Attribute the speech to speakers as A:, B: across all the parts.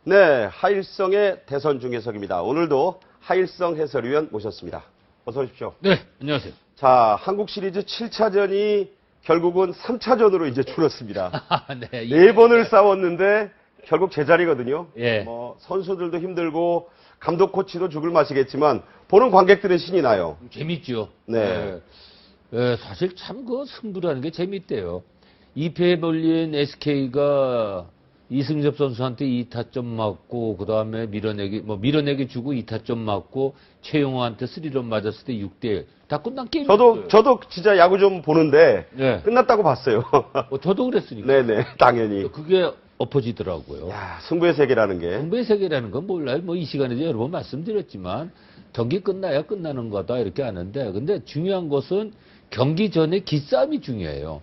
A: 네, 하일성의 대선 중계석입니다. 오늘도 하일성 해설위원 모셨습니다. 어서 오십시오.
B: 네, 안녕하세요.
A: 자, 한국 시리즈 7차전이 결국은 3차전으로 이제 줄었습니다.
B: 네,
A: 네 번을 싸웠는데 결국 제자리거든요.
B: 예.
A: 뭐 선수들도 힘들고 감독 코치도 죽을 맛이겠지만 보는 관객들은 신이 나요.
B: 재밌죠.
A: 네.
B: 사실 참 그 승부라는 게 재밌대요. 2패에 몰린 SK가 이승엽 선수한테 2타점 맞고 그다음에 밀어내기 주고 2타점 맞고 최용호한테 3런 맞았을 때 6대1 다 끝난 게임.
A: 저도 진짜 야구 좀 보는데
B: 네.
A: 끝났다고 봤어요.
B: 저도 그랬으니까.
A: 네네, 당연히.
B: 그게 엎어지더라고요.
A: 야, 승부의 세계라는 게.
B: 승부의 세계라는 건 몰라요. 뭐 이 시간에도 여러 번 말씀드렸지만 경기 끝나야 끝나는 거다 이렇게 하는데 근데 중요한 것은 경기 전에 기싸움이 중요해요.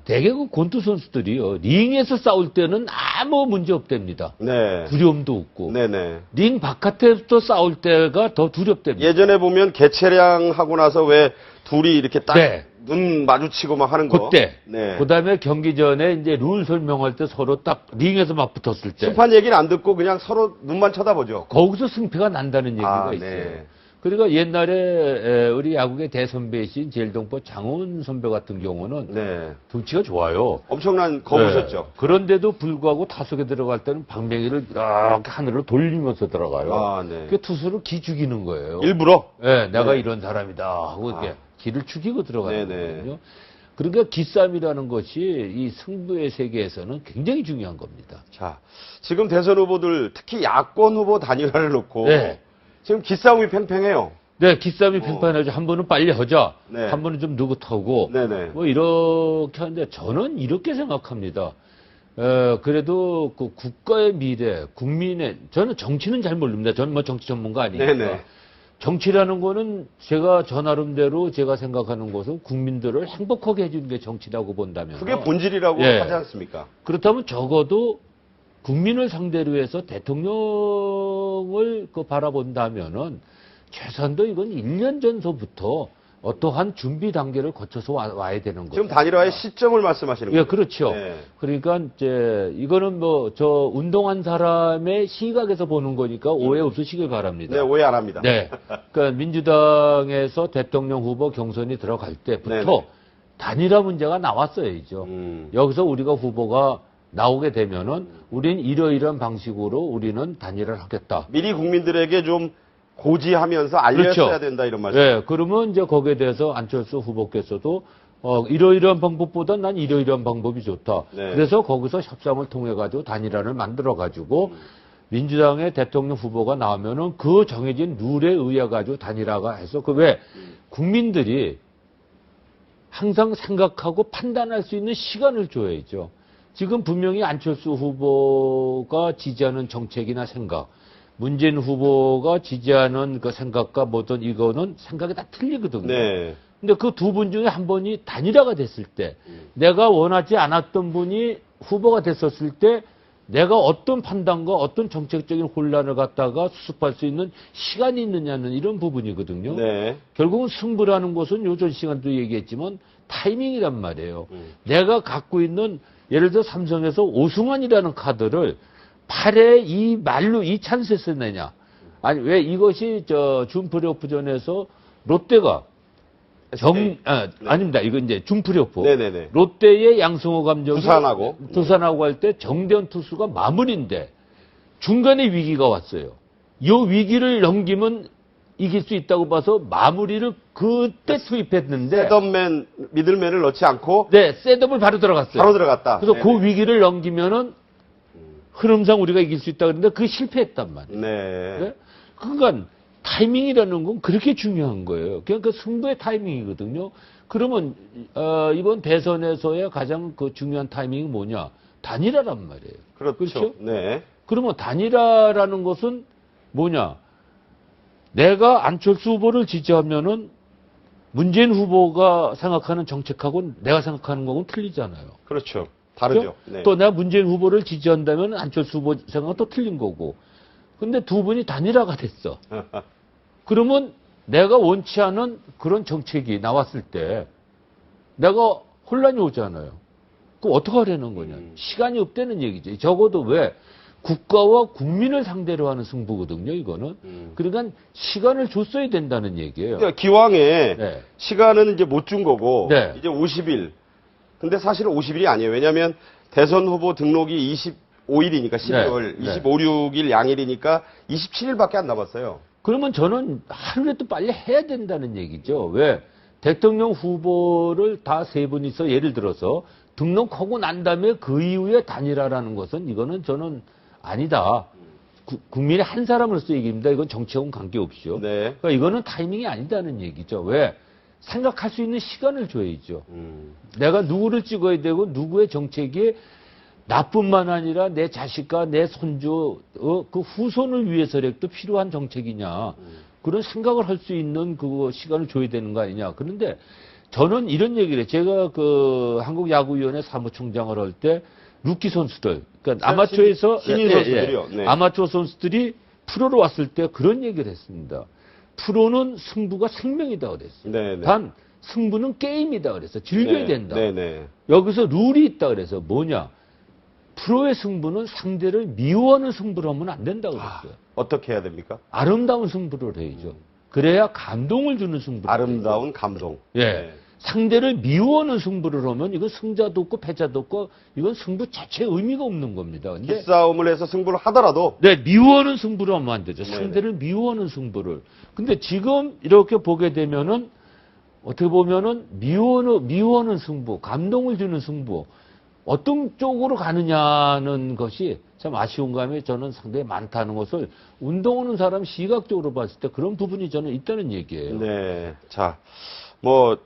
B: 대개 그 권투 선수들이요. 링에서 싸울 때는 아무 문제 없답니다.
A: 네.
B: 두려움도 없고.
A: 네네.
B: 링 바깥에서 싸울 때가 더 두렵답니다.
A: 예전에 보면 개체량 하고 나서 왜 둘이 이렇게 딱
B: 네.
A: 눈 마주치고 막 하는 거.
B: 그때.
A: 네.
B: 그다음에 경기 전에 이제 룰 설명할 때 서로 딱 링에서 막 붙었을 때.
A: 심판 얘기는 안 듣고 그냥 서로 눈만 쳐다보죠.
B: 거기서 승패가 난다는 얘기가
A: 네.
B: 있어요. 그러니까 옛날에 우리 야구의 대선배이신 제일동포 장훈 선배 같은 경우는
A: 네.
B: 덩치가 좋아요.
A: 엄청난 거부셨죠.
B: 네. 그런데도 불구하고 타석에 들어갈 때는 방망이를 이렇게 하늘로 돌리면서 들어가요.
A: 아, 네.
B: 그 투수를 기 죽이는 거예요.
A: 일부러?
B: 네, 내가
A: 네.
B: 이런 사람이다 하고 이렇게 기를 죽이고 들어가는
A: 네네.
B: 거거든요. 그러니까 기싸움이라는 것이 이 승부의 세계에서는 굉장히 중요한 겁니다.
A: 자, 지금 대선 후보들 특히 야권 후보 단일화를 놓고
B: 네.
A: 지금 기싸움이 팽팽해요.
B: 네, 기싸움이 팽팽하죠. 한 번은 빨리 하자.
A: 네.
B: 한 번은 좀 느긋하고.
A: 네네.
B: 뭐 이렇게 하는데 저는 이렇게 생각합니다. 그래도 그 국가의 미래, 국민의, 저는 정치는 잘 모릅니다. 저는 뭐 정치 전문가 아니니까.
A: 네네.
B: 정치라는 거는 제가 저 나름대로 제가 생각하는 것은 국민들을 행복하게 해주는 게 정치라고 본다면.
A: 그게 본질이라고
B: 예.
A: 하지 않습니까?
B: 그렇다면 적어도 국민을 상대로 해서 대통령을 바라본다면은 최소한도 이건 1년 전서부터 어떠한 준비 단계를 거쳐서 와야 되는 거죠.
A: 지금 단일화의 시점을 말씀하시는 거예요.
B: 예, 그렇죠.
A: 네.
B: 그러니까 이제 이거는 뭐 저 운동한 사람의 시각에서 보는 거니까 오해 없으시길 바랍니다.
A: 네, 오해 안 합니다.
B: 네. 그러니까 민주당에서 대통령 후보 경선이 들어갈 때부터
A: 네네.
B: 단일화 문제가 나왔어야죠. 여기서 우리가 후보가 나오게 되면은 우린 이러이러한 방식으로 우리는 단일화를 하겠다.
A: 미리 국민들에게 좀 고지하면서 알렸어야
B: 그렇죠.
A: 된다 이런 말씀.
B: 네, 그러면 이제 거기에 대해서 안철수 후보께서도 이러이러한 방법보다 난 이러이러한 방법이 좋다.
A: 네.
B: 그래서 거기서 협상을 통해 가지고 단일화를 만들어 가지고 민주당의 대통령 후보가 나오면은 그 정해진 룰에 의해 가지고 단일화가 해서 그 왜 국민들이 항상 생각하고 판단할 수 있는 시간을 줘야죠. 지금 분명히 안철수 후보가 지지하는 정책이나 생각, 문재인 후보가 지지하는 그 생각과 뭐든 이거는 생각이 다 틀리거든요.
A: 네.
B: 근데 그 두 분 중에 한 번이 단일화가 됐을 때, 내가 원하지 않았던 분이 후보가 됐었을 때, 내가 어떤 판단과 어떤 정책적인 혼란을 갖다가 수습할 수 있는 시간이 있느냐는 이런 부분이거든요.
A: 네.
B: 결국은 승부라는 것은 요전 시간도 얘기했지만 타이밍이란 말이에요. 내가 갖고 있는 예를 들어 삼성에서 오승환이라는 카드를 8회 이 말로 이 찬스에서 내냐. 아니 왜 이것이 준 플레이오프전에서 롯데가 아닙니다. 이거 이제 준 플레이오프.
A: 네네네.
B: 롯데의 양승호 감독이
A: 두산하고
B: 할 때 정대현 투수가 마무리인데 중간에 위기가 왔어요. 이 위기를 넘기면 이길 수 있다고 봐서 마무리를 그때 투입했는데
A: 셋업맨, 미들맨을 넣지 않고
B: 네, 셋업을 바로 들어갔어요.
A: 바로 들어갔다.
B: 그래서
A: 네네.
B: 그 위기를 넘기면은 흐름상 우리가 이길 수 있다 그랬는데 그게 실패했단 말이에요.
A: 네.
B: 네? 그러니까 타이밍이라는 건 그렇게 중요한 거예요. 그러니까 승부의 타이밍이거든요. 그러면 이번 대선에서의 가장 그 중요한 타이밍이 뭐냐? 단일화란 말이에요.
A: 그렇죠. 네.
B: 그러면 단일화라는 것은 뭐냐? 내가 안철수 후보를 지지하면은 문재인 후보가 생각하는 정책하고는 내가 생각하는 거하고는 틀리잖아요.
A: 그렇죠. 다르죠.
B: 그렇죠?
A: 네.
B: 또 내가 문재인 후보를 지지한다면 안철수 후보 생각은 또 틀린 거고. 근데 두 분이 단일화가 됐어. 그러면 내가 원치 않은 그런 정책이 나왔을 때 내가 혼란이 오잖아요. 그럼 어떻게 하려는 거냐. 시간이 없다는 얘기죠. 적어도 왜 국가와 국민을 상대로 하는 승부거든요, 이거는. 그러니까 시간을 줬어야 된다는 얘기예요.
A: 그러니까 기왕에
B: 네.
A: 시간은 이제 못 준 거고
B: 네.
A: 이제 50일. 근데 사실은 50일이 아니에요. 왜냐하면 대선 후보 등록이 25일이니까 12월
B: 네.
A: 25, 6일 양일이니까 27일밖에 안 남았어요.
B: 그러면 저는 하루라도 빨리 해야 된다는 얘기죠. 왜? 대통령 후보를 다 세 분이서 예를 들어서 등록하고 난 다음에 그 이후에 단일화라는 것은 이거는 저는 아니다. 국민의 한 사람으로서 얘기입니다. 이건 정치하고는 관계없이요.
A: 네.
B: 그러니까 이거는 타이밍이 아니다는 얘기죠. 왜? 생각할 수 있는 시간을 줘야죠. 내가 누구를 찍어야 되고 누구의 정책이 나뿐만 아니라 내 자식과 내 손주, 그 후손을 위해서라도 필요한 정책이냐. 그런 생각을 할 수 있는 그 시간을 줘야 되는 거 아니냐. 그런데 저는 이런 얘기를 해요. 제가 그 한국야구위원회 사무총장을 할 때 루키 선수들, 그러니까 아마추어에서
A: 신인 선수들이요. 네.
B: 아마추어 선수들이 프로로 왔을 때 그런 얘기를 했습니다. 프로는 승부가 생명이다 그랬어요.
A: 네, 네.
B: 단 승부는 게임이다 그래서 즐겨야
A: 네,
B: 된다.
A: 네, 네.
B: 여기서 룰이 있다 그래서 뭐냐? 프로의 승부는 상대를 미워하는 승부를 하면 안 된다 그랬어요.
A: 어떻게 해야 됩니까?
B: 아름다운 승부를 해야죠. 그래야 감동을 주는 승부를
A: 아름다운 감동.
B: 예.
A: 네.
B: 상대를 미워하는 승부를 하면 이건 승자도 없고 패자도 없고 이건 승부 자체에 의미가 없는 겁니다. 근데
A: 기싸움을 해서 승부를 하더라도
B: 네, 미워하는 승부를 하면 안 되죠.
A: 네네.
B: 상대를 미워하는 승부를. 근데 지금 이렇게 보게 되면은 어떻게 보면은 미워하는 승부, 감동을 주는 승부 어떤 쪽으로 가느냐는 것이 참 아쉬운 감이 저는 상당히 많다는 것을 운동하는 사람 시각적으로 봤을 때 그런 부분이 저는 있다는 얘기예요.
A: 네. 자, 뭐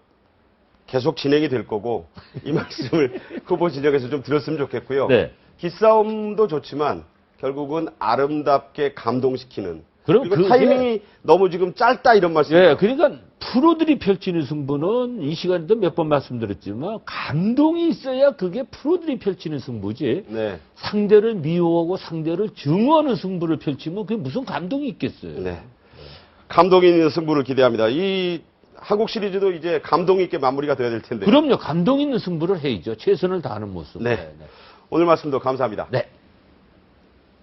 A: 계속 진행이 될 거고 이 말씀을 후보 진영에서 좀 드렸으면 좋겠고요.
B: 네.
A: 기싸움도 좋지만 결국은 아름답게 감동시키는.
B: 그럼
A: 그리고
B: 그게-
A: 타이밍이 너무 지금 짧다 이런 말씀이에요.
B: 예, 그러니까 프로들이 펼치는 승부는 이 시간에도 몇 번 말씀드렸지만 감동이 있어야 그게 프로들이 펼치는 승부지.
A: 네.
B: 상대를 미워하고 상대를 증오하는 승부를 펼치면 그게 무슨 감동이 있겠어요.
A: 네. 감동 있는 승부를 기대합니다. 이 한국 시리즈도 이제 감동 있게 마무리가 돼야 될 텐데.
B: 그럼요. 감동 있는 승부를 해야죠. 최선을 다하는 모습.
A: 네. 오늘 말씀도 감사합니다.
B: 네.